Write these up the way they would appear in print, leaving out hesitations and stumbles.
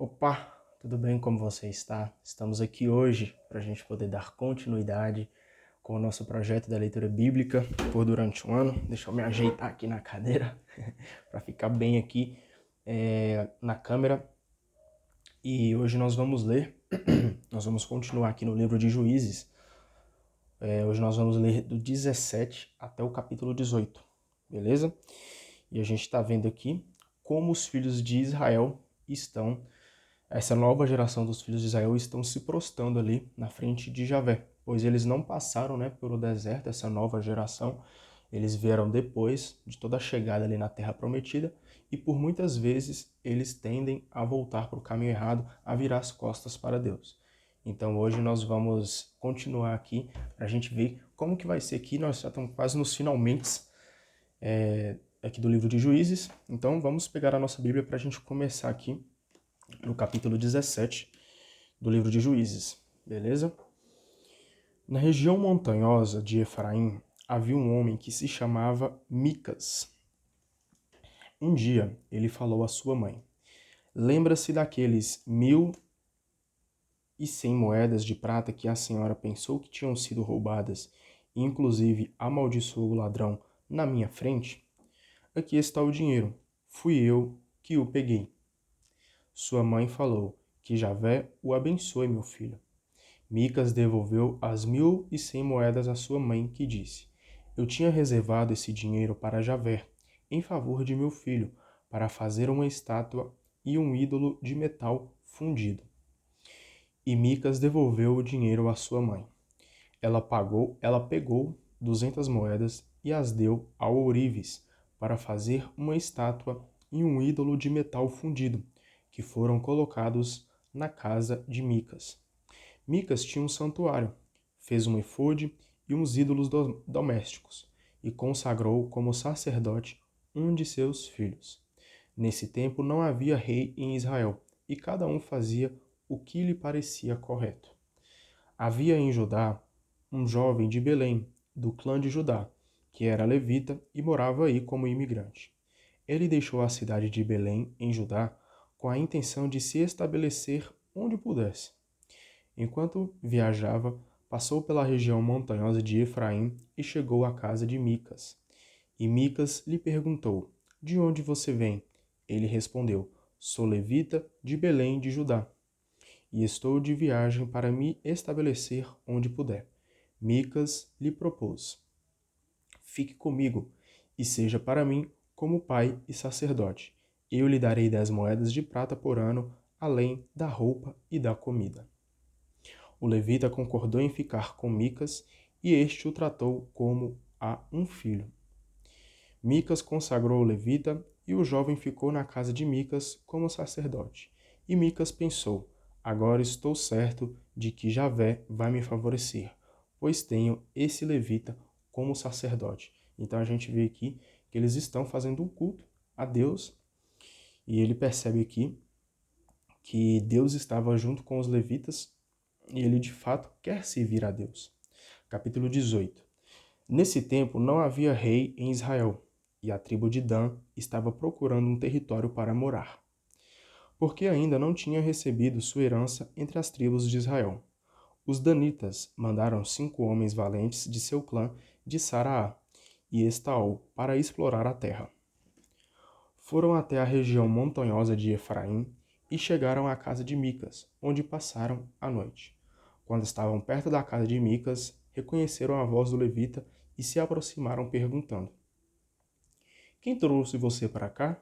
Opa, tudo bem? Como você está? Estamos aqui hoje para a gente poder dar continuidade com o nosso projeto da leitura bíblica por durante um ano. Deixa eu me ajeitar aqui na cadeira para ficar bem aqui na câmera. E hoje nós vamos ler, nós vamos continuar aqui no livro de Juízes. Hoje nós vamos ler do 17 até o capítulo 18, beleza? E a gente está vendo aqui como os filhos de Israel essa nova geração dos filhos de Israel estão se prostrando ali na frente de Javé, pois eles não passaram, pelo deserto, essa nova geração, eles vieram depois de toda a chegada ali na Terra Prometida e por muitas vezes eles tendem a voltar para o caminho errado, a virar as costas para Deus. Então hoje nós vamos continuar aqui para a gente ver como que vai ser aqui, nós já estamos quase nos finalmente aqui do livro de Juízes, então vamos pegar a nossa Bíblia para a gente começar aqui no capítulo 17 do livro de Juízes, beleza? Na região montanhosa de Efraim havia um homem que se chamava Micas. Um dia ele falou à sua mãe: Lembra-se daqueles 1.100 moedas de prata que a senhora pensou que tinham sido roubadas e inclusive amaldiçoou o ladrão na minha frente? Aqui está o dinheiro. Fui eu que o peguei. Sua mãe falou: Que Javé o abençoe, meu filho. Micas devolveu as 1.100 moedas à sua mãe, que disse: Eu tinha reservado esse dinheiro para Javé, em favor de meu filho, para fazer uma estátua e um ídolo de metal fundido. E Micas devolveu o dinheiro à sua mãe. Ela pegou 200 moedas e as deu ao ourives para fazer uma estátua e um ídolo de metal fundido, que foram colocados na casa de Micas. Micas tinha um santuário, fez um efode e uns ídolos domésticos, e consagrou como sacerdote um de seus filhos. Nesse tempo não havia rei em Israel, e cada um fazia o que lhe parecia correto. Havia em Judá um jovem de Belém, do clã de Judá, que era levita e morava aí como imigrante. Ele deixou a cidade de Belém, em Judá, com a intenção de se estabelecer onde pudesse. Enquanto viajava, passou pela região montanhosa de Efraim e chegou à casa de Micas. E Micas lhe perguntou: De onde você vem? Ele respondeu: Sou levita de Belém de Judá, e estou de viagem para me estabelecer onde puder. Micas lhe propôs: Fique comigo e seja para mim como pai e sacerdote. Eu lhe darei 10 moedas de prata por ano, além da roupa e da comida. O levita concordou em ficar com Micas e este o tratou como a um filho. Micas consagrou o levita e o jovem ficou na casa de Micas como sacerdote. E Micas pensou: Agora estou certo de que Javé vai me favorecer, pois tenho esse levita como sacerdote. Então a gente vê aqui que eles estão fazendo um culto a Deus e ele percebe aqui que Deus estava junto com os levitas e ele de fato quer servir a Deus. Capítulo 18. Nesse tempo não havia rei em Israel, e a tribo de Dan estava procurando um território para morar, porque ainda não tinha recebido sua herança entre as tribos de Israel. Os danitas mandaram 5 homens valentes de seu clã de Saraá e Estaol para explorar a terra. Foram até a região montanhosa de Efraim e chegaram à casa de Micas, onde passaram a noite. Quando estavam perto da casa de Micas, reconheceram a voz do levita e se aproximaram perguntando: Quem trouxe você para cá?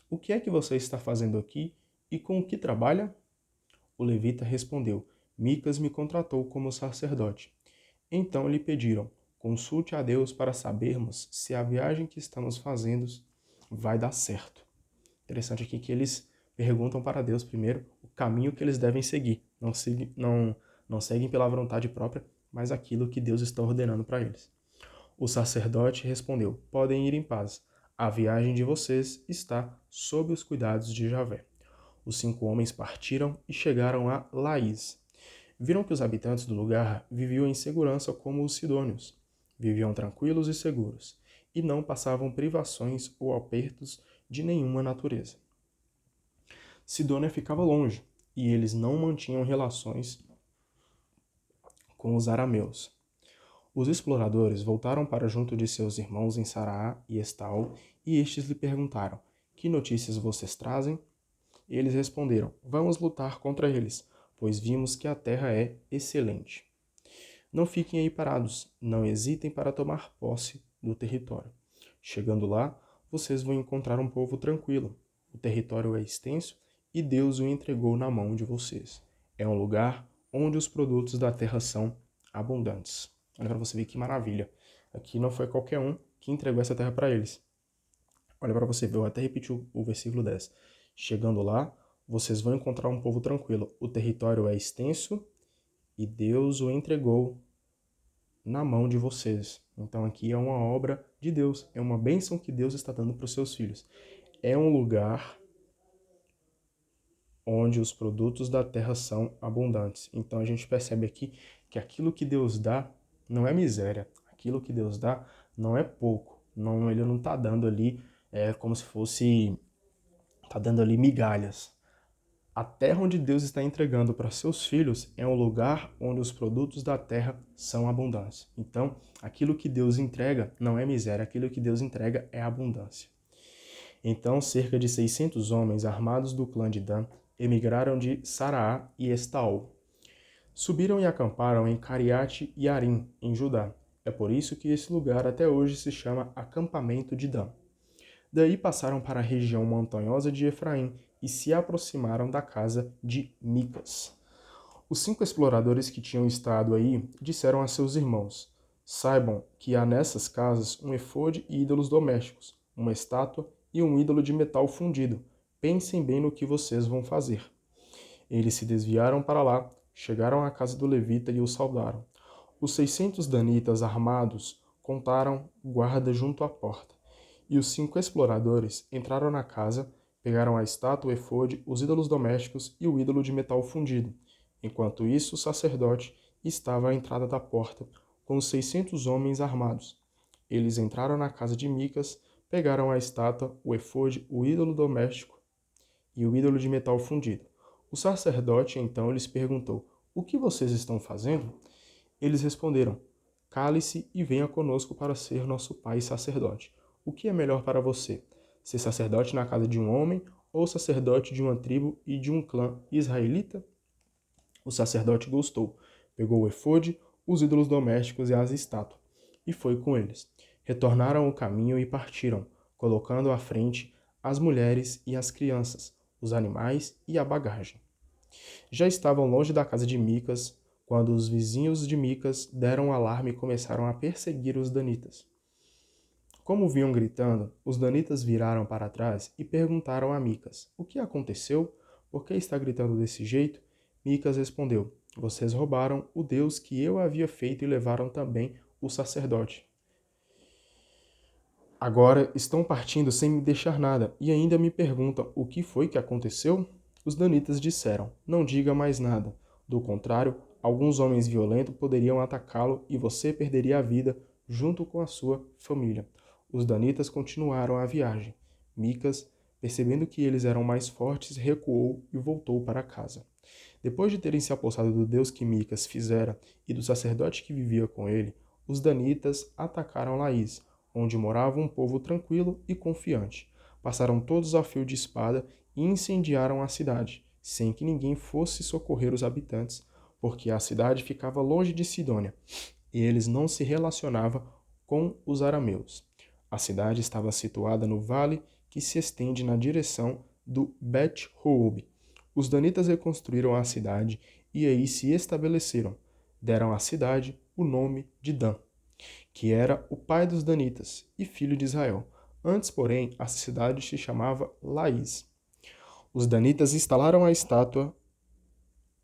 O que é que você está fazendo aqui e com o que trabalha? O levita respondeu: Micas me contratou como sacerdote. Então lhe pediram: Consulte a Deus para sabermos se a viagem que estamos fazendo vai dar certo. Interessante aqui que eles perguntam para Deus primeiro o caminho que eles devem seguir. Não seguem pela vontade própria, mas aquilo que Deus está ordenando para eles. O sacerdote respondeu: Podem ir em paz. A viagem de vocês está sob os cuidados de Javé. Os 5 homens partiram e chegaram a Laís. Viram que os habitantes do lugar viviam em segurança como os sidônios. Viviam tranquilos e seguros, e não passavam privações ou apertos de nenhuma natureza. Sidônia ficava longe, e eles não mantinham relações com os arameus. Os exploradores voltaram para junto de seus irmãos em Saraá e Estaol, e estes lhe perguntaram: Que notícias vocês trazem? Eles responderam: Vamos lutar contra eles, pois vimos que a terra é excelente. Não fiquem aí parados, não hesitem para tomar posse do território. Chegando lá, vocês vão encontrar um povo tranquilo. O território é extenso e Deus o entregou na mão de vocês. É um lugar onde os produtos da terra são abundantes. Olha para você ver que maravilha. Aqui não foi qualquer um que entregou essa terra para eles. Olha para você ver, eu até repeti o versículo 10. Chegando lá, vocês vão encontrar um povo tranquilo. O território é extenso e Deus o entregou na mão de vocês. Então aqui é uma obra de Deus, é uma bênção que Deus está dando para os seus filhos. É um lugar onde os produtos da terra são abundantes. Então a gente percebe aqui que aquilo que Deus dá não é miséria, aquilo que Deus dá não é pouco. Não, ele não está dando ali como se fosse, está dando ali migalhas. A terra onde Deus está entregando para seus filhos é um lugar onde os produtos da terra são abundantes. Então, aquilo que Deus entrega não é miséria, aquilo que Deus entrega é abundância. Então, cerca de 600 homens armados do clã de Dan emigraram de Saraá e Estaol. Subiram e acamparam em Cariate e Arim, em Judá. É por isso que esse lugar até hoje se chama Acampamento de Dan. Daí passaram para a região montanhosa de Efraim e se aproximaram da casa de Micas. Os 5 exploradores que tinham estado aí disseram a seus irmãos: Saibam que há nessas casas um efode e ídolos domésticos, uma estátua e um ídolo de metal fundido. Pensem bem no que vocês vão fazer. Eles se desviaram para lá, chegaram à casa do levita e o saudaram. Os 600 danitas armados contaram guarda junto à porta. E os 5 exploradores entraram na casa, pegaram a estátua, o efode, os ídolos domésticos e o ídolo de metal fundido. Enquanto isso, o sacerdote estava à entrada da porta, com os 600 homens armados. Eles entraram na casa de Micas, pegaram a estátua, o efode, o ídolo doméstico e o ídolo de metal fundido. O sacerdote então lhes perguntou: O que vocês estão fazendo? Eles responderam: Cale-se e venha conosco para ser nosso pai sacerdote. O que é melhor para você? Ser sacerdote na casa de um homem ou sacerdote de uma tribo e de um clã israelita? O sacerdote gostou, pegou o efode, os ídolos domésticos e as estátuas, e foi com eles. Retornaram o caminho e partiram, colocando à frente as mulheres e as crianças, os animais e a bagagem. Já estavam longe da casa de Micas, quando os vizinhos de Micas deram um alarme e começaram a perseguir os danitas. Como vinham gritando, os danitas viraram para trás e perguntaram a Micas: O que aconteceu? Por que está gritando desse jeito? Micas respondeu: Vocês roubaram o Deus que eu havia feito e levaram também o sacerdote. Agora estão partindo sem me deixar nada e ainda me perguntam o que foi que aconteceu? Os danitas disseram: Não diga mais nada. Do contrário, alguns homens violentos poderiam atacá-lo e você perderia a vida junto com a sua família. Os danitas continuaram a viagem. Micas, percebendo que eles eram mais fortes, recuou e voltou para casa. Depois de terem se apossado do Deus que Micas fizera e do sacerdote que vivia com ele, os danitas atacaram Laís, onde morava um povo tranquilo e confiante. Passaram todos a fio de espada e incendiaram a cidade, sem que ninguém fosse socorrer os habitantes, porque a cidade ficava longe de Sidônia, e eles não se relacionavam com os arameus. A cidade estava situada no vale que se estende na direção do Bet-Hoob. Os danitas reconstruíram a cidade e aí se estabeleceram. Deram à cidade o nome de Dan, que era o pai dos danitas e filho de Israel. Antes, porém, a cidade se chamava Laís. Os danitas instalaram a estátua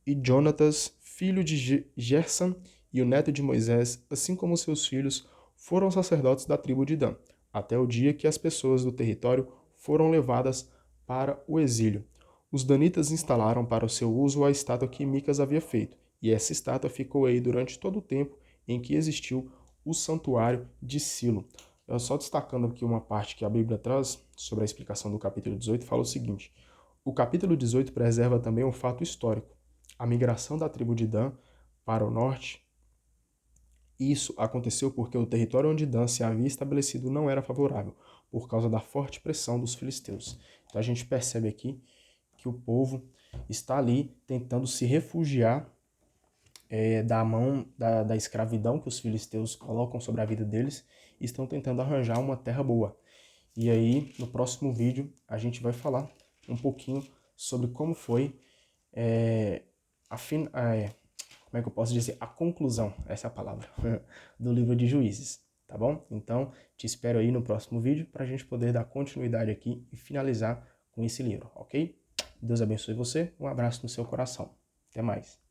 e Jonatas, filho de Gerson e o neto de Moisés, assim como seus filhos, foram sacerdotes da tribo de Dan, até o dia que as pessoas do território foram levadas para o exílio. Os danitas instalaram para o seu uso a estátua que Micas havia feito, e essa estátua ficou aí durante todo o tempo em que existiu o santuário de Silo. Eu só destacando aqui uma parte que a Bíblia traz sobre a explicação do capítulo 18, fala o seguinte: O capítulo 18 preserva também um fato histórico: a migração da tribo de Dan para o norte. Isso aconteceu porque o território onde Dan se havia estabelecido não era favorável, por causa da forte pressão dos filisteus. Então a gente percebe aqui que o povo está ali tentando se refugiar da mão da escravidão que os filisteus colocam sobre a vida deles e estão tentando arranjar uma terra boa. E aí, no próximo vídeo, a gente vai falar um pouquinho sobre como foi como é que eu posso dizer? A conclusão, essa é a palavra, do livro de Juízes, tá bom? Então, te espero aí no próximo vídeo para a gente poder dar continuidade aqui e finalizar com esse livro, ok? Deus abençoe você, um abraço no seu coração. Até mais.